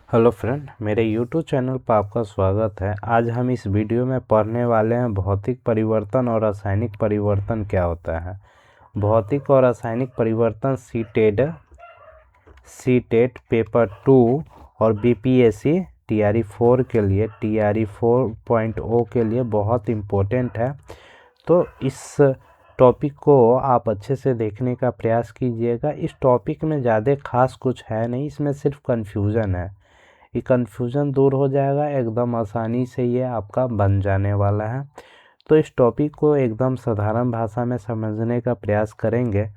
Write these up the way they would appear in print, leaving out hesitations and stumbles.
Hello friend, मेरे YouTube channel पर आपका स्वागत है। आज हम इस वीडियो में पढ़ने वाले हैं भौतिक परिवर्तन और रासायनिक परिवर्तन क्या होता है। भौतिक और रासायनिक परिवर्तन सीटेट पेपर 2 और बीपीएससी टीआरई 4 के लिए टीआरई 4.0 के लिए बहुत इम्पोर्टेंट है। तो इस टॉपिक को आप अच्छे से देखने का प्रयास कीजिएगा। इस टॉपिक में ज़्यादा खास कुछ है नहीं, इसमें सिर्फ कन्फ्यूज़न है। ये कन्फ्यूज़न दूर हो जाएगा, एकदम आसानी से ये आपका बन जाने वाला है। तो इस टॉपिक को एकदम साधारण भाषा में समझने का प्रयास करेंगे।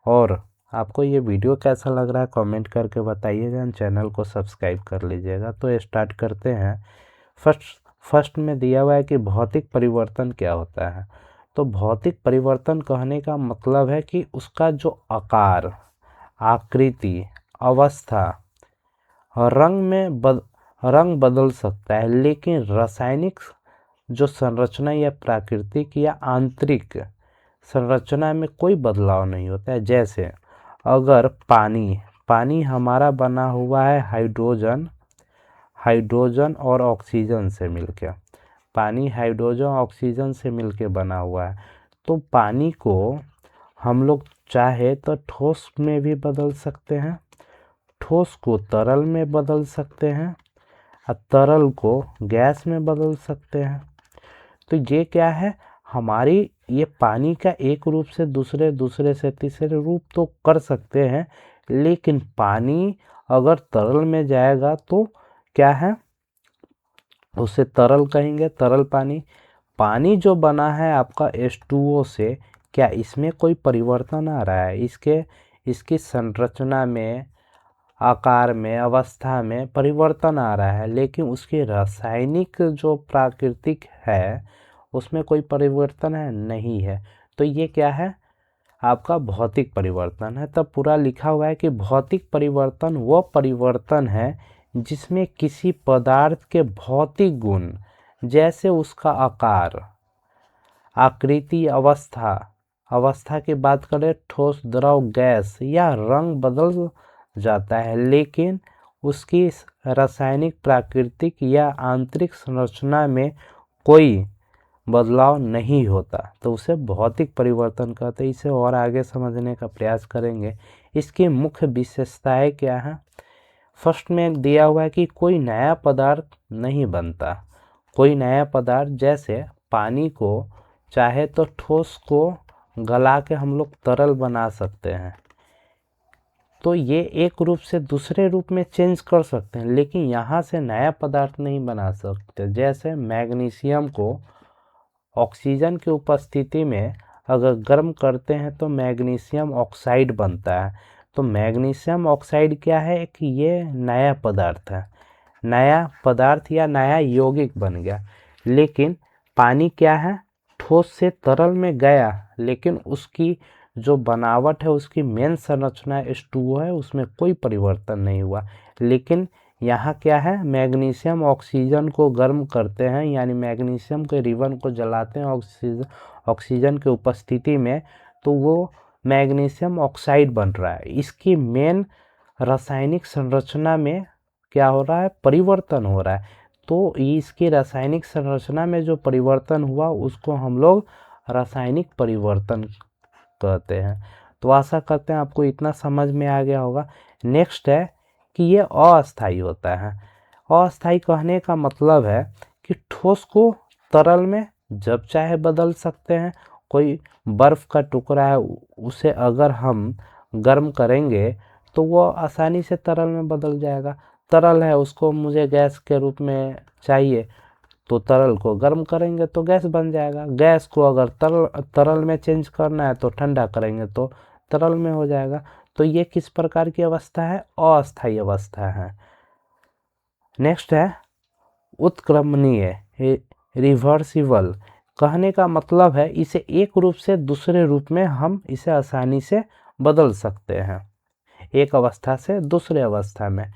और आपको ये वीडियो कैसा लग रहा है कमेंट करके बताइएगा, चैनल को सब्सक्राइब कर लीजिएगा। तो स्टार्ट करते हैं। फर्स्ट में दिया हुआ है कि भौतिक परिवर्तन क्या होता है। तो भौतिक परिवर्तन कहने का मतलब है कि उसका जो आकार, आकृति, अवस्था और रंग बदल सकता है, लेकिन रासायनिक जो संरचना या प्राकृतिक या आंतरिक संरचना में कोई बदलाव नहीं होता है। जैसे अगर पानी हमारा बना हुआ है हाइड्रोजन और ऑक्सीजन से मिलकर, पानी हाइड्रोजन ऑक्सीजन से मिलकर बना हुआ है। तो पानी को हम लोग चाहे तो ठोस में भी बदल सकते हैं, ठोस को तरल में बदल सकते हैं और तरल को गैस में बदल सकते हैं। तो ये क्या है, हमारी ये पानी का एक रूप से दूसरे से तीसरे रूप तो कर सकते हैं, लेकिन पानी अगर तरल में जाएगा तो क्या है, उसे तरल कहेंगे, तरल पानी। पानी जो बना है आपका H2O से, क्या इसमें कोई परिवर्तन आ रहा है? इसकी संरचना में, आकार में, अवस्था में परिवर्तन आ रहा है, लेकिन उसकी रासायनिक जो प्राकृतिक है उसमें कोई परिवर्तन है नहीं है। तो ये क्या है, आपका भौतिक परिवर्तन है। तब पूरा लिखा हुआ है कि भौतिक परिवर्तन वो परिवर्तन है जिसमें किसी पदार्थ के भौतिक गुण, जैसे उसका आकार, आकृति, अवस्था की बात करें, ठोस, द्रव, गैस या रंग बदल जाता है, लेकिन उसकी रासायनिक, प्राकृतिक या आंतरिक संरचना में कोई बदलाव नहीं होता, तो उसे भौतिक परिवर्तन कहते हैं। इसे और आगे समझने का प्रयास करेंगे। इसकी मुख्य विशेषताएं क्या हैं? फर्स्ट में दिया हुआ है कि कोई नया पदार्थ नहीं बनता। कोई नया पदार्थ, जैसे पानी को चाहे तो ठोस को गला के हम लोग तरल बना सकते हैं, तो ये एक रूप से दूसरे रूप में चेंज कर सकते हैं, लेकिन यहाँ से नया पदार्थ नहीं बना सकते। जैसे मैग्नीशियम को ऑक्सीजन की उपस्थिति में अगर गर्म करते हैं तो मैग्नीशियम ऑक्साइड बनता है। तो मैग्नीशियम ऑक्साइड क्या है, एक ये नया पदार्थ है, नया पदार्थ या नया यौगिक बन गया। लेकिन पानी क्या है, ठोस से तरल में गया, लेकिन उसकी जो बनावट है, उसकी मेन संरचना H2O है, उसमें कोई परिवर्तन नहीं हुआ। लेकिन यहाँ क्या है, मैग्नीशियम ऑक्सीजन को गर्म करते हैं, यानी मैग्नीशियम के रिबन को जलाते हैं ऑक्सीजन के उपस्थिति में, तो वो मैग्नीशियम ऑक्साइड बन रहा है। इसकी मेन रासायनिक संरचना में क्या हो रहा है, परिवर्तन हो रहा है। तो इसकी रासायनिक संरचना में जो परिवर्तन हुआ उसको हम लोग रासायनिक परिवर्तन कहते हैं। तो आशा करते हैं आपको इतना समझ में आ गया होगा। नेक्स्ट है कि ये अस्थायी होता है। अस्थायी कहने का मतलब है कि ठोस को तरल में जब चाहे बदल सकते हैं। कोई बर्फ़ का टुकड़ा है, उसे अगर हम गर्म करेंगे तो वो आसानी से तरल में बदल जाएगा। तरल है, उसको मुझे गैस के रूप में चाहिए, तो तरल को गर्म करेंगे तो गैस बन जाएगा। गैस को अगर तरल में चेंज करना है तो ठंडा करेंगे तो तरल में हो जाएगा। तो ये किस प्रकार की अवस्था है, अस्थायी अवस्था है। नेक्स्ट है उत्क्रमणीय, रिवर्सिबल। कहने का मतलब है इसे एक रूप से दूसरे रूप में हम इसे आसानी से बदल सकते हैं, एक अवस्था से दूसरे अवस्था में।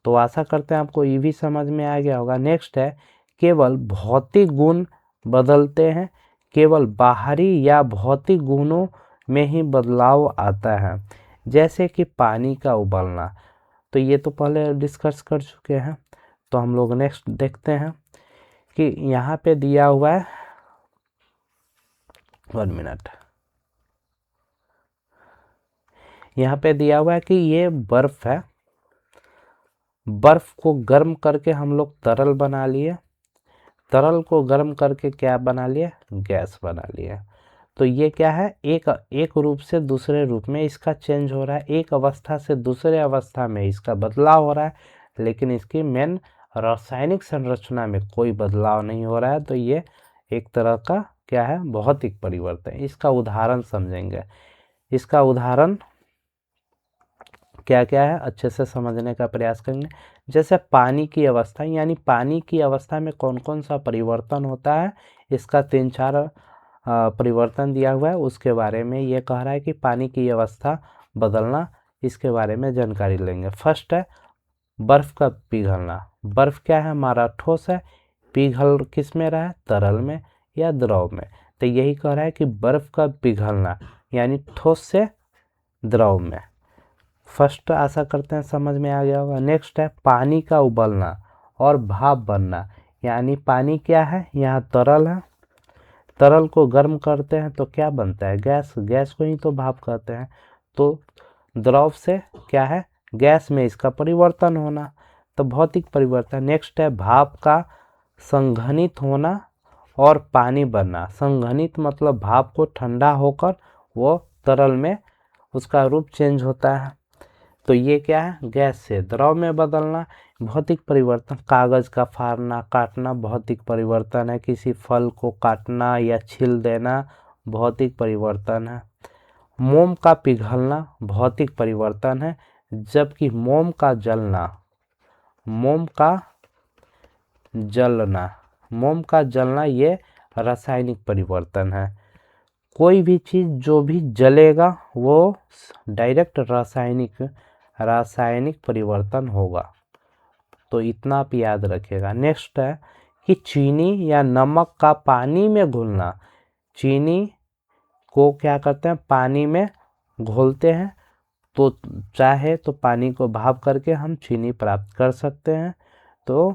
तो आशा करते हैं आपको ये भी समझ में आ गया होगा। नेक्स्ट है केवल भौतिक गुण बदलते हैं, केवल बाहरी या भौतिक गुणों में ही बदलाव आता है। जैसे कि पानी का उबलना, तो ये तो पहले डिस्कस कर चुके हैं। तो हम लोग नेक्स्ट देखते हैं कि यहाँ पे दिया हुआ है, 1 मिनट, यहाँ पे दिया हुआ है कि ये बर्फ है, बर्फ को गर्म करके हम लोग तरल बना लिए, तरल को गर्म करके क्या बना लिए, गैस बना लिए। तो ये क्या है, एक रूप से दूसरे रूप में इसका चेंज हो रहा है, एक अवस्था से दूसरे अवस्था में इसका बदलाव हो रहा है, लेकिन इसकी मेन रासायनिक संरचना में कोई बदलाव नहीं हो रहा है। तो ये एक तरह का क्या है, भौतिक परिवर्तन। इसका उदाहरण समझेंगे, इसका उदाहरण क्या क्या है अच्छे से समझने का प्रयास करेंगे। जैसे पानी की अवस्था, यानी पानी की अवस्था में कौन कौन सा परिवर्तन होता है, इसका 3-4 परिवर्तन दिया हुआ है, उसके बारे में ये कह रहा है कि पानी की अवस्था बदलना, इसके बारे में जानकारी लेंगे। फर्स्ट है बर्फ का पिघलना। बर्फ क्या है, हमारा ठोस है, पिघल किस में रहा है, तरल में या द्रव में। तो यही कह रहा है कि बर्फ का पिघलना यानी ठोस से द्रव में। फर्स्ट आशा करते हैं समझ में आ गया होगा। नेक्स्ट है पानी का उबलना और भाप बनना, यानी पानी क्या है, यहाँ तरल है, तरल को गर्म करते हैं तो क्या बनता है, गैस, गैस को ही तो भाप कहते हैं। तो द्रव से क्या है, गैस में इसका परिवर्तन होना, तो भौतिक परिवर्तन। नेक्स्ट है भाप का संघनित होना और पानी बनना। संघनित मतलब भाप को ठंडा होकर वो तरल में उसका रूप चेंज होता है, तो ये क्या है, गैस से द्रव में बदलना, भौतिक परिवर्तन। कागज का फाड़ना काटना भौतिक परिवर्तन है, किसी फल को काटना या छील देना भौतिक परिवर्तन है। मोम का पिघलना भौतिक परिवर्तन है, जबकि मोम का जलना, मोम का जलना, मोम का जलना ये रासायनिक परिवर्तन है। कोई भी चीज़ जो भी जलेगा वो डायरेक्ट रासायनिक परिवर्तन होगा, तो इतना आप याद रखिएगा। नेक्स्ट है कि चीनी या नमक का पानी में घुलना। चीनी को क्या करते हैं, पानी में घोलते हैं, तो चाहे तो पानी को भाप करके हम चीनी प्राप्त कर सकते हैं। तो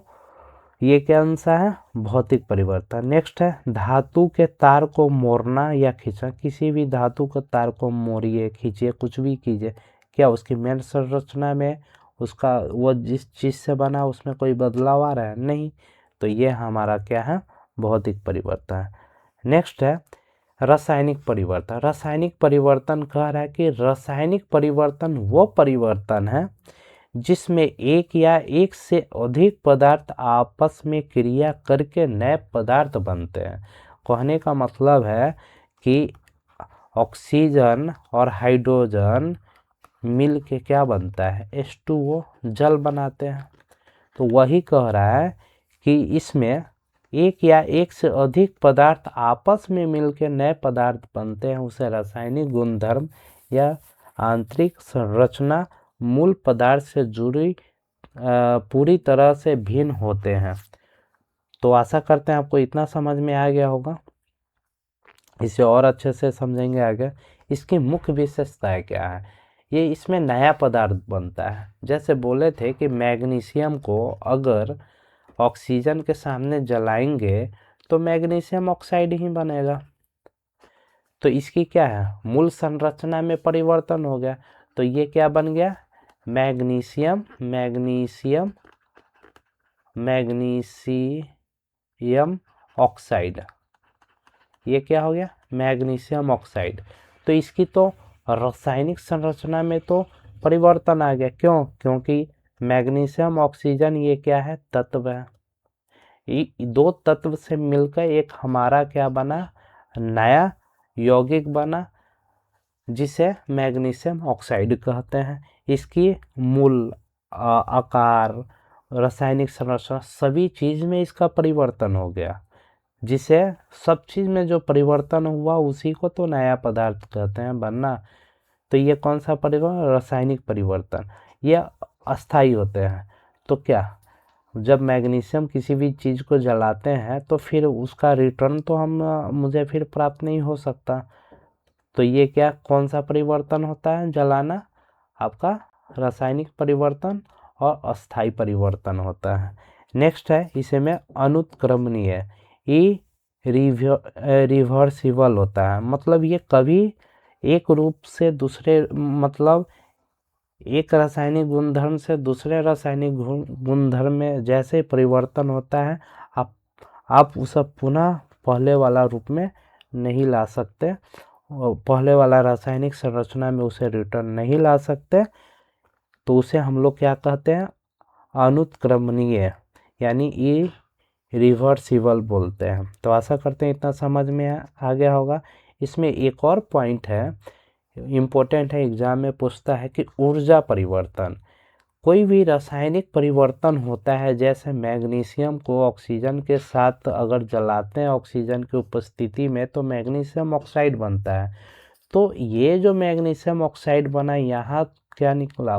ये कौन सा है, भौतिक परिवर्तन। नेक्स्ट है धातु के तार को मोड़ना या खींचना। किसी भी धातु के तार को मोड़िए, खींचिए, कुछ भी कीजिए, क्या उसकी मेन संरचना में उसका वो जिस चीज़ से बना उसमें कोई बदलाव आ रहा है, नहीं। तो ये हमारा क्या है, भौतिक परिवर्तन है। नेक्स्ट है रासायनिक परिवर्तन। रासायनिक परिवर्तन कह रहा है कि रासायनिक परिवर्तन वो परिवर्तन है जिसमें एक या एक से अधिक पदार्थ आपस में क्रिया करके नए पदार्थ बनते हैं। कहने का मतलब है कि ऑक्सीजन और हाइड्रोजन मिल के क्या बनता है, H2O, जल बनाते हैं। तो वही कह रहा है कि इसमें एक या एक से अधिक पदार्थ आपस में मिलकर नए पदार्थ बनते हैं, उसे रासायनिक गुणधर्म या आंतरिक संरचना मूल पदार्थ से जुड़ी पूरी तरह से भिन्न होते हैं। तो आशा करते हैं आपको इतना समझ में आ गया होगा। इसे और अच्छे से समझेंगे आगे। इसकी मुख्य विशेषताएं क्या है, ये इसमें नया पदार्थ बनता है। जैसे बोले थे कि मैग्नीशियम को अगर ऑक्सीजन के सामने जलाएंगे तो मैग्नीशियम ऑक्साइड ही बनेगा। तो इसकी क्या है, मूल संरचना में परिवर्तन हो गया, तो ये क्या बन गया, मैग्नीशियम ऑक्साइड। ये क्या हो गया, मैग्नीशियम ऑक्साइड। तो इसकी तो रासायनिक संरचना में तो परिवर्तन आ गया, क्यों, क्योंकि मैग्नीशियम ऑक्सीजन ये क्या है, तत्व है। दो तत्व से मिलकर एक हमारा क्या बना, नया यौगिक बना, जिसे मैग्नीशियम ऑक्साइड कहते हैं। इसकी मूल आकार, रासायनिक संरचना, सभी चीज में इसका परिवर्तन हो गया, जिसे सब चीज में जो परिवर्तन हुआ उसी को तो नया पदार्थ कहते हैं बनना। तो ये कौन सा परिवर्तन, रासायनिक परिवर्तन, ये अस्थायी होते हैं। तो क्या, जब मैग्नीशियम किसी भी चीज़ को जलाते हैं तो फिर उसका रिटर्न तो मुझे फिर प्राप्त नहीं हो सकता। तो ये क्या, कौन सा परिवर्तन होता है, जलाना, आपका रासायनिक परिवर्तन और अस्थायी परिवर्तन होता है। नेक्स्ट है इसे में अनुत्क्रमणीय, ये रिवर्सिबल होता है, मतलब ये कभी एक रूप से दूसरे, मतलब एक रासायनिक गुणधर्म से दूसरे रासायनिक गुणधर्म में जैसे परिवर्तन होता है, आप उसे पुनः पहले वाला रूप में नहीं ला सकते, पहले वाला रासायनिक संरचना में उसे रिटर्न नहीं ला सकते, तो उसे हम लोग क्या कहते हैं, अनुत्क्रमणीय, यानी ये रिवर्सिबल बोलते हैं। तो आशा करते हैं इतना समझ में आ गया होगा। इसमें एक और पॉइंट है, इम्पोर्टेंट है, एग्जाम में पूछता है कि ऊर्जा परिवर्तन, कोई भी रासायनिक परिवर्तन होता है, जैसे मैग्नीशियम को ऑक्सीजन के साथ अगर जलाते हैं ऑक्सीजन की उपस्थिति में तो मैग्नीशियम ऑक्साइड बनता है। तो ये जो मैग्नीशियम ऑक्साइड बना, यहाँ क्या निकला,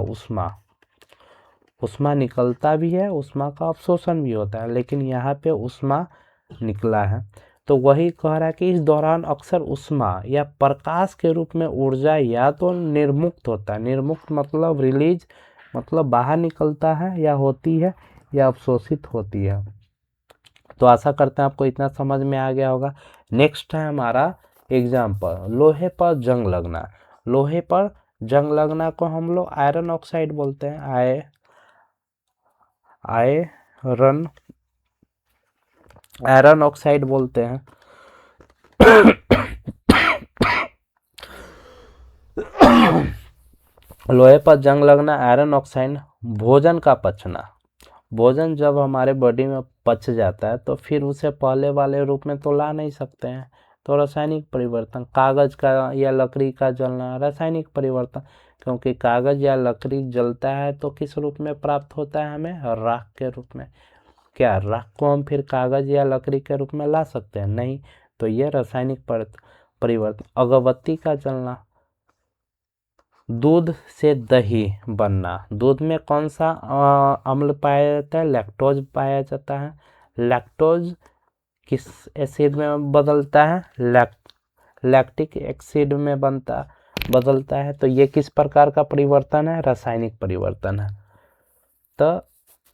उष्मा निकलता भी है, उष्मा का अवशोषण भी होता है, लेकिन यहाँ पे उष्मा निकला है। तो वही कह रहा है कि इस दौरान अक्सर उष्मा या प्रकाश के रूप में ऊर्जा या तो निर्मुक्त होता है, निर्मुक्त मतलब रिलीज, मतलब बाहर निकलता है, या होती है, या अवशोषित होती है। तो आशा करते हैं आपको इतना समझ में आ गया होगा। नेक्स्ट है हमारा एग्जाम्पल, लोहे पर जंग लगना। लोहे पर जंग लगना को हम लोग आयरन ऑक्साइड बोलते हैं, आयरन ऑक्साइड बोलते हैं। लोहे पर जंग लगना, आयरन ऑक्साइड। भोजन का पचना, भोजन जब हमारे बॉडी में पच जाता है तो फिर उसे पहले वाले रूप में तो ला नहीं सकते हैं, तो रासायनिक परिवर्तन। कागज का या लकड़ी का जलना, रासायनिक परिवर्तन, क्योंकि कागज या लकड़ी जलता है तो किस रूप में प्राप्त होता है हमें, राख के रूप में। क्या राख को हम फिर कागज या लकड़ी के रूप में ला सकते हैं, नहीं, तो ये रासायनिक परिवर्तन। अगरबत्ती का जलना, दूध से दही बनना, दूध में कौन सा अम्ल पाया जाता है, लैक्टोज पाया जाता है। लैक्टोज किस एसिड में बदलता है, लैक्टिक एसिड में बदलता है। तो ये किस प्रकार का परिवर्तन है, रासायनिक परिवर्तन है। तो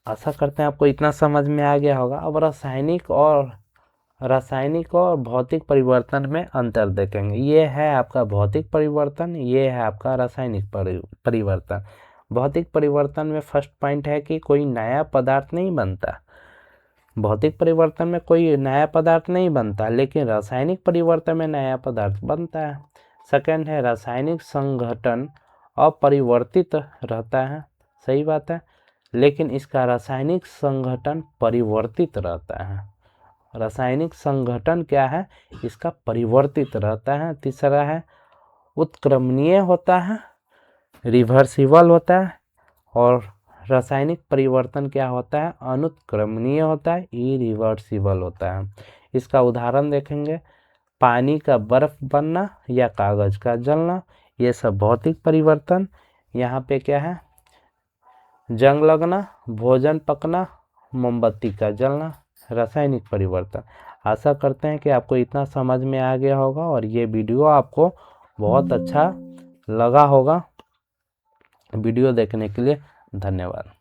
आशा करते हैं आपको इतना समझ में आ गया होगा। अब रासायनिक और भौतिक परिवर्तन में अंतर देखेंगे। ये है आपका भौतिक परिवर्तन, ये है आपका रासायनिक परिवर्तन। भौतिक परिवर्तन में फर्स्ट पॉइंट है कि कोई नया पदार्थ नहीं बनता। भौतिक परिवर्तन में कोई नया पदार्थ नहीं बनता, लेकिन रासायनिक परिवर्तन में नया पदार्थ बनता है। सेकंड है रासायनिक संघटन अपरिवर्तित रहता है, सही बात है, लेकिन इसका रासायनिक संघटन परिवर्तित रहता है। रासायनिक संघटन क्या है, इसका परिवर्तित रहता है। तीसरा है उत्क्रमणीय होता है, रिवर्सिबल होता है। और रासायनिक परिवर्तन क्या होता है, अनुत्क्रमणीय होता है, इरिवर्सिबल होता है। इसका उदाहरण देखेंगे, पानी का बर्फ बनना या कागज का जलना, ये सब भौतिक परिवर्तन। यहाँ पे क्या है, जंग लगना, भोजन पकना, मोमबत्ती का जलना, रासायनिक परिवर्तन। आशा करते हैं कि आपको इतना समझ में आ गया होगा और ये वीडियो आपको बहुत अच्छा लगा होगा। वीडियो देखने के लिए धन्यवाद।